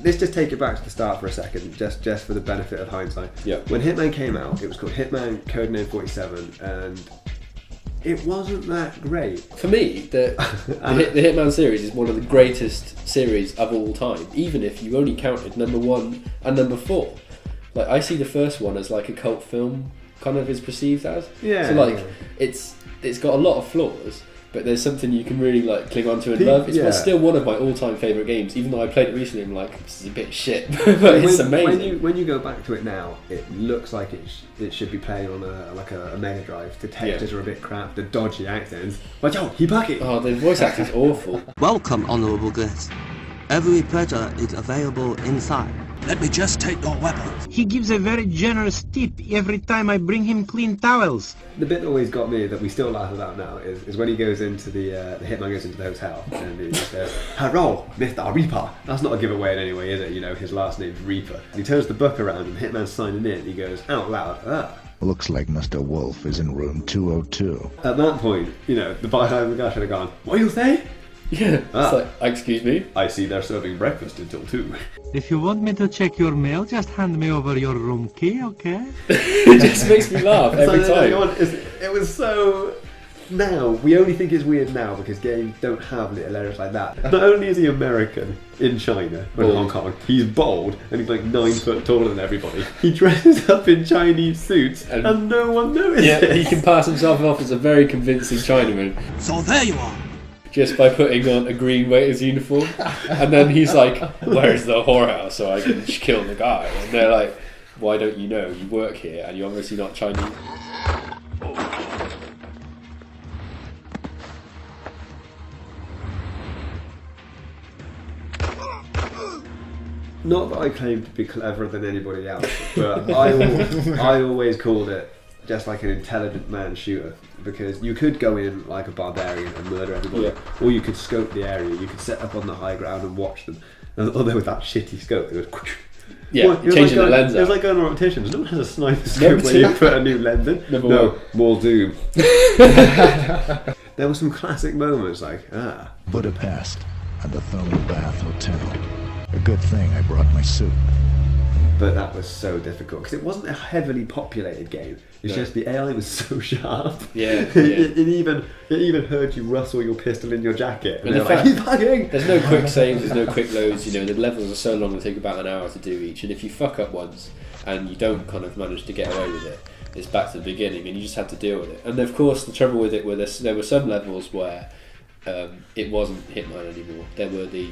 let's just take it back to the start for a second, just for the benefit of hindsight. Yeah. When Hitman came out, it was called Hitman Codename 47, and it wasn't that great. For me, the Hitman series is one of the greatest series of all time, even if you only counted number 1 and number 4. Like, I see the first one as like a cult film, kind of is perceived as. Yeah. So like, it's got a lot of flaws, but there's something you can really like cling on to and love. It's still one of my all-time favourite games, even though I played it recently. I'm like, this is a bit shit, but it's amazing. When you go back to it now, it looks like it should be playing on a Mega Drive. The textures are a bit crap, the dodgy accents. But yo, he bucket. Oh, the voice acting's awful. Welcome, honourable guests. Every pleasure is available inside. Let me just take your weapons. He gives a very generous tip every time I bring him clean towels. The bit that always got me, that we still laugh about now, is when he goes into the Hitman goes into the hotel and he says, "Hello, Mr. Reaper." That's not a giveaway in any way, is it? You know, his last name's Reaper. And he turns the book around and the Hitman's signing in. He goes out loud, "Ah." Looks like Mr. Wolf is in room 202. At that point, you know, the guy should have gone, "What do you say?" Yeah, it's like, excuse me? I see they're serving breakfast until 2. If you want me to check your mail, just hand me over your room key, okay? It just makes me laugh every time. It was so... Now, we only think it's weird now because games don't have little errors like that. Not only is he American in China, or in Hong Kong, he's bald and he's like 9 foot taller than everybody. He dresses up in Chinese suits and no one notices. Yeah, he can pass himself off as a very convincing Chinaman. So there you are. Just by putting on a green waiter's uniform. And then he's like, "Where's the whorehouse so I can kill the guy?" And they're like, "Why don't you know? You work here and you're obviously not Chinese." Not that I claim to be cleverer than anybody else, but I always called it just like an intelligent man shooter, because you could go in like a barbarian and murder everybody, or you could scope the area, you could set up on the high ground and watch them. And although with that shitty scope, it was... Changing the lens It was up. like going on rotations. No one has a sniper scope where you put a new lens in. More Doom. There were some classic moments like, Budapest and the Thermal Bath Hotel. A good thing I brought my suit. But that was so difficult because it wasn't a heavily populated game. It's just the AI was so sharp. It even heard you rustle your pistol in your jacket. And they're "He's bugging!" There's no quick saves, there's no quick loads. You know, the levels are so long, they take about an hour to do each. And if you fuck up once and you don't kind of manage to get away with it, it's back to the beginning, and you just have to deal with it. And of course, the trouble with it was there were some levels where it wasn't Hitman anymore. There were the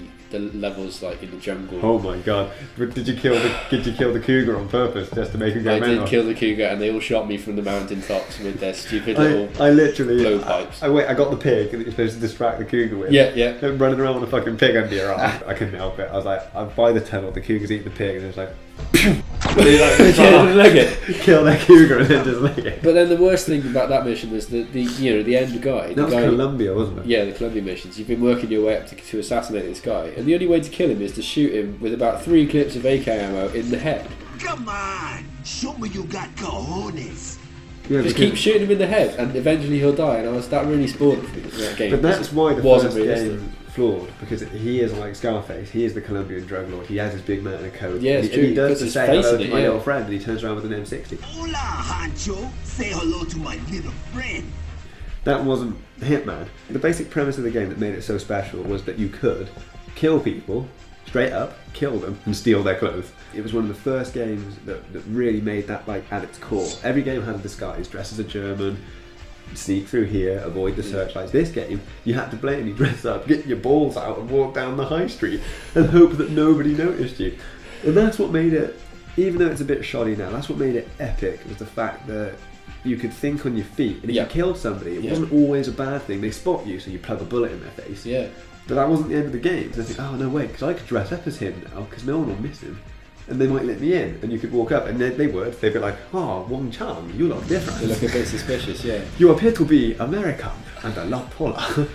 levels like in the jungle. Oh my god! Did you kill the cougar on purpose just to make him go mental? I did kill the cougar, and they all shot me from the mountain tops with their stupid little blowpipes. I got the pig that you're supposed to distract the cougar with. Yeah. I'm running around with a fucking pig under your arm. I couldn't help it. I was like, I'm by the tunnel. The cougar's eating the pig, and it's like. Leg it. Kill that cougar and then just leg it. But then the worst thing about that mission was the end guy. That was Colombia, wasn't it? Yeah, the Colombia missions. You've been working your way up to assassinate this guy, and the only way to kill him is to shoot him with about 3 clips of AK ammo in the head. Come on, show me you got cojones. Yeah, just keep shooting him in the head, and eventually he'll die. And that really spoiled me in that game. But that's why the wasn't first realistic. game flawed, because he is like Scarface. He is the Colombian drug lord. He has his big mountain of coke. Yeah, it's true. And he does the say hello to my little little friend, and he turns around with an M60. Hola, Hancho. Say hello to my little friend. That wasn't Hitman. The basic premise of the game that made it so special was that you could kill people, straight up, kill them, and steal their clothes. It was one of the first games that really made that like at its core. Every game had a disguise, dress as a German, sneak through here, avoid the searchlights. This game, you had to blatantly dress up, get your balls out and walk down the high street and hope that nobody noticed you. And that's what made it, even though it's a bit shoddy now, that's what made it epic, was the fact that you could think on your feet, and if you killed somebody, it wasn't always a bad thing. They spot you, so you plug a bullet in their face. Yeah. But that wasn't the end of the game. So they think, oh no wait, because I could dress up as him now, because no one will miss him. And they might let me in, and you could walk up, and they would. They'd be like, "Oh, Wong Chan, you look different. You look a bit suspicious, yeah. You appear to be American and a lot taller."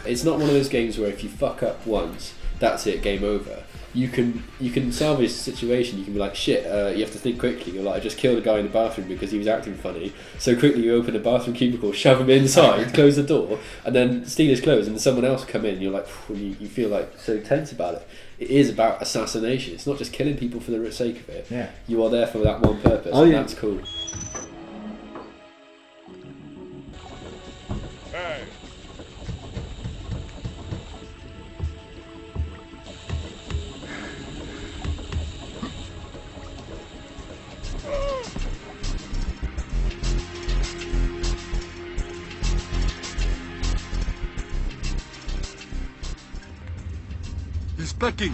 It's not one of those games where if you fuck up once, that's it, game over. You can salvage the situation. You can be like, shit, you have to think quickly. You're like, I just killed a guy in the bathroom because he was acting funny. So quickly you open a bathroom cubicle, shove him inside, close the door, and then steal his clothes, and someone else come in. You're like, you feel like so tense about it. It is about assassination. It's not just killing people for the sake of it. Yeah. You are there for that one purpose, and that's cool. It's packing.